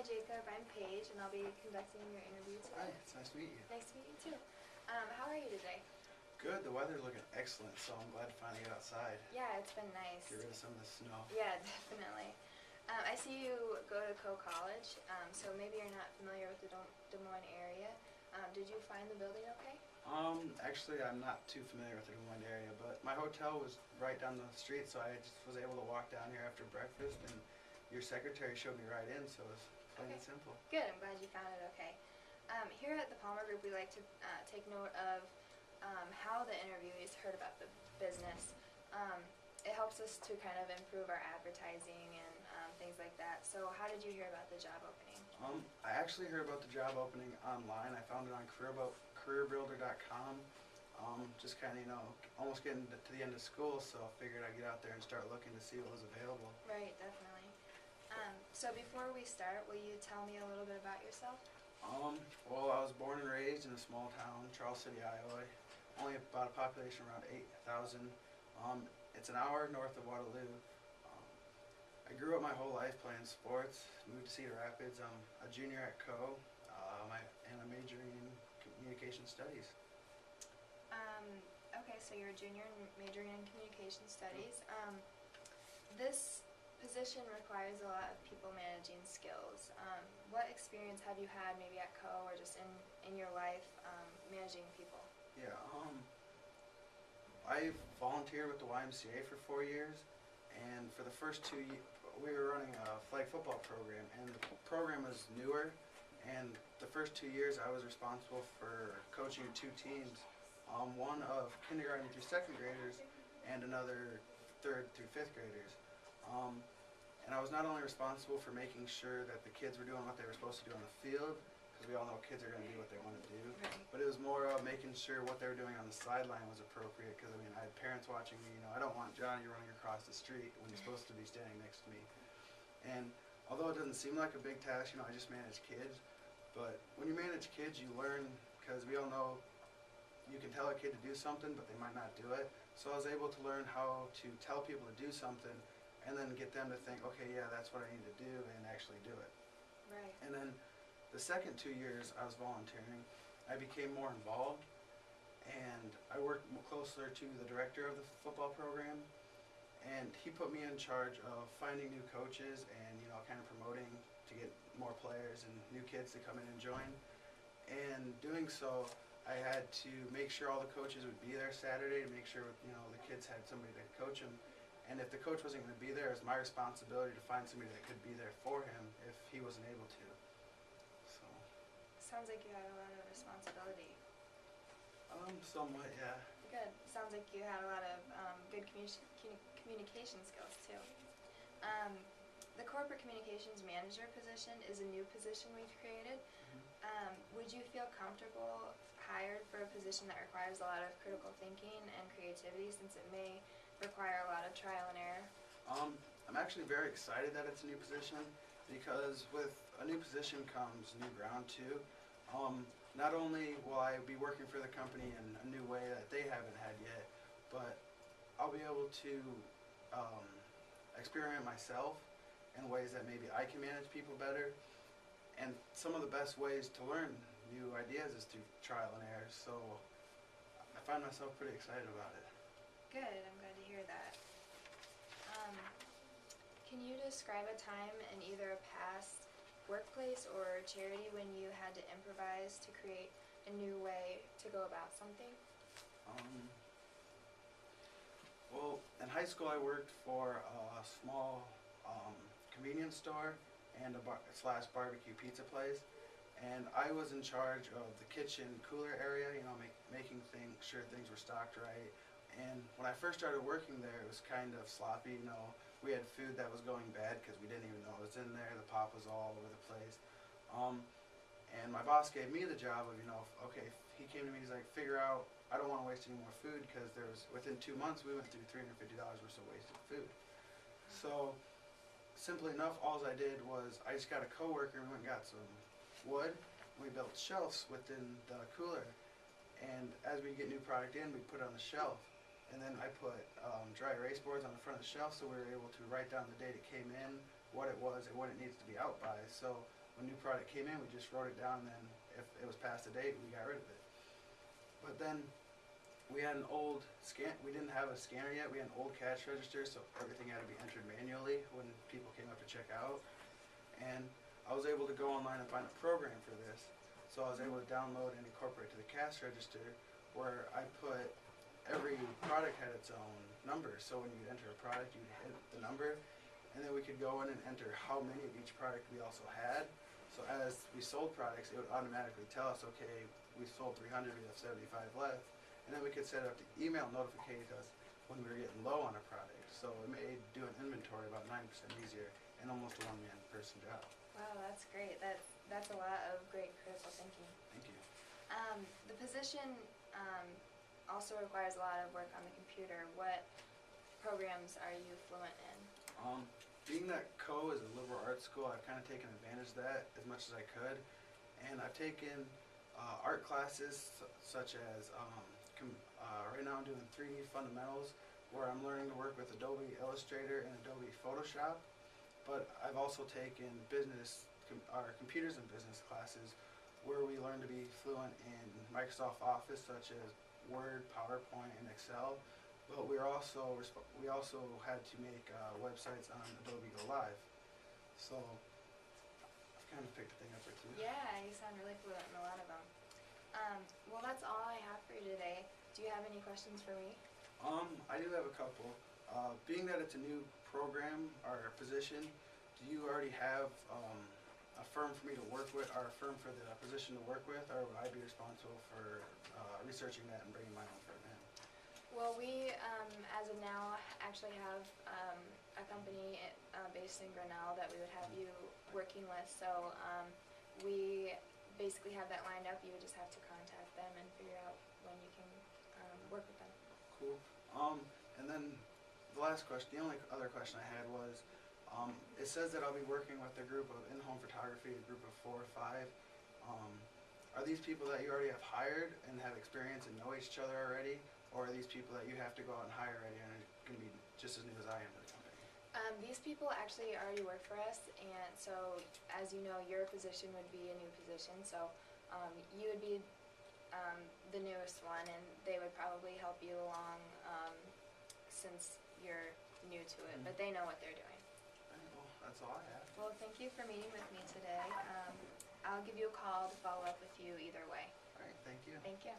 Hi Jacob, I'm Paige and I'll be conducting your interview Hi, today. it's nice to meet you. Nice to meet you too. How are you today? Good, the weather's looking excellent, so I'm glad to finally get outside. Yeah, it's been nice. Get rid of some of the snow. Yeah, definitely. I see you go to Coe College, so maybe you're not familiar with the Des Moines area. Did you find the building okay? Actually I'm not too familiar with the Des Moines area, but my hotel was right down the street, so I just was able to walk down here after breakfast, and your secretary showed me right in, so it was plain and simple. Good, I'm glad you found it okay. Here at the Palmer Group, we like to take note of how the interviewees heard about the business. It helps us to kind of improve our advertising and things like that. So how did you hear about the job opening? I actually heard about the job opening online. I found it on careerbuilder.com. Just kind of, almost getting to the end of school, so I figured I'd get out there and start looking to see what was available. Right, definitely. So before we start, will you tell me a little bit about yourself? Well, I was born and raised in a small town, Charles City, Iowa. Only about a population around 8,000. It's an hour north of Waterloo. I grew up my whole life playing sports. Moved to Cedar Rapids. I'm a junior at Coe, and I'm majoring in communication studies. Okay, so you're a junior and majoring in communication studies. This position requires a lot of people managing skills. What experience have you had maybe at Coe or just in your life managing people? Yeah, I volunteered with the YMCA for 4 years, and for the first 2 years, we were running a flag football program, and the program was newer, and the first 2 years I was responsible for coaching 2 teams, one of kindergarten through second graders and another third through fifth graders. And I was not only responsible for making sure that the kids were doing what they were supposed to do on the field, because we all know kids are going to do what they want to do, but it was more of making sure what they were doing on the sideline was appropriate, because I had parents watching me. I don't want Johnny running across the street when he's supposed to be standing next to me. And although it doesn't seem like a big task, I just manage kids, but when you manage kids you learn, because we all know you can tell a kid to do something but they might not do it. So I was able to learn how to tell people to do something and then get them to think, okay, yeah, that's what I need to do, and actually do it. Right. And then the second 2 years I was volunteering, I became more involved, and I worked closer to the director of the football program, and he put me in charge of finding new coaches and kind of promoting to get more players and new kids to come in and join. And doing so, I had to make sure all the coaches would be there Saturday to make sure the kids had somebody to coach them. And if the coach wasn't going to be there, it was my responsibility to find somebody that could be there for him if he wasn't able to. So. Sounds like you had a lot of responsibility. Somewhat, yeah. Good. Sounds like you had a lot of good communication skills too. The corporate communications manager position is a new position we've created. Would you feel comfortable hired for a position that requires a lot of critical thinking and creativity, since it may require a lot of trial and error? I'm actually very excited that it's a new position, because with a new position comes new ground too. Not only will I be working for the company in a new way that they haven't had yet, but I'll be able to experiment myself in ways that maybe I can manage people better. And some of the best ways to learn new ideas is through trial and error, so I find myself pretty excited about it. Good, I'm glad to hear that. Can you describe a time in either a past workplace or charity when you had to improvise to create a new way to go about something? Well, in high school I worked for a small convenience store and a /barbecue pizza place, and I was in charge of the kitchen cooler area, making sure things were stocked right. And when I first started working there, it was kind of sloppy. We had food that was going bad because we didn't even know it was in there. The pop was all over the place. And my boss gave me the job of, okay, he came to me, he's like, figure out, I don't want to waste any more food, because within 2 months, we went through $350 worth of wasted food. So, simply enough, all I did was, I just got a coworker and we went and got some wood, and we built shelves within the cooler. And as we get new product in, we put it on the shelf. And then I put dry erase boards on the front of the shelf, so we were able to write down the date it came in, what it was, and what it needs to be out by. So when new product came in, we just wrote it down, and then if it was past the date, we got rid of it. But then we had an old we didn't have a scanner yet, we had an old cash register, so everything had to be entered manually when people came up to check out. And I was able to go online and find a program for this. So I was able to download and incorporate to the cash register, where I put every product had its own number. So when you enter a product, you'd hit the number, and then we could go in and enter how many of each product we also had. So as we sold products, it would automatically tell us, okay, we sold 300, we have 75 left. And then we could set it up to email notify us when we were getting low on a product. So it made doing inventory about 9% easier and almost a one-man person job. Wow, that's great. That's a lot of great critical thinking. Thank you. The position also requires a lot of work on the computer. What programs are you fluent in? Being that Co is a liberal arts school, I've kind of taken advantage of that as much as I could. And I've taken art classes such as, right now I'm doing 3D fundamentals, where I'm learning to work with Adobe Illustrator and Adobe Photoshop. But I've also taken computers and business classes, where we learn to be fluent in Microsoft Office, such as Word, PowerPoint, and Excel. But we also had to make websites on Adobe Go Live. So I've kind of picked a thing up or two. Yeah, you sound really fluent in a lot of them. Well, that's all I have for you today. Do you have any questions for me? I do have a couple. Being that it's a new program or position, do you already have a firm for me to work with, or a firm for the position to work with, or would I be responsible for researching that and bringing my own firm in? Well, we, as of now, actually have a company based in Grinnell that we would have you working with. So we basically have that lined up. You would just have to contact them and figure out when you can work with them. Cool. And then the only other question I had was, it says that I'll be working with a group of in-home photography, a group of 4 or 5. Are these people that you already have hired and have experience and know each other already, or are these people that you have to go out and hire already and are going to be just as new as I am to the company? These people actually already work for us, and so as you know, your position would be a new position. So you would be the newest one, and they would probably help you along since you're new to it, but they know what they're doing. Well, that's all I have. Well, thank you for meeting with me today. I'll give you a call to follow up with you either way. All right, thank you. Thank you.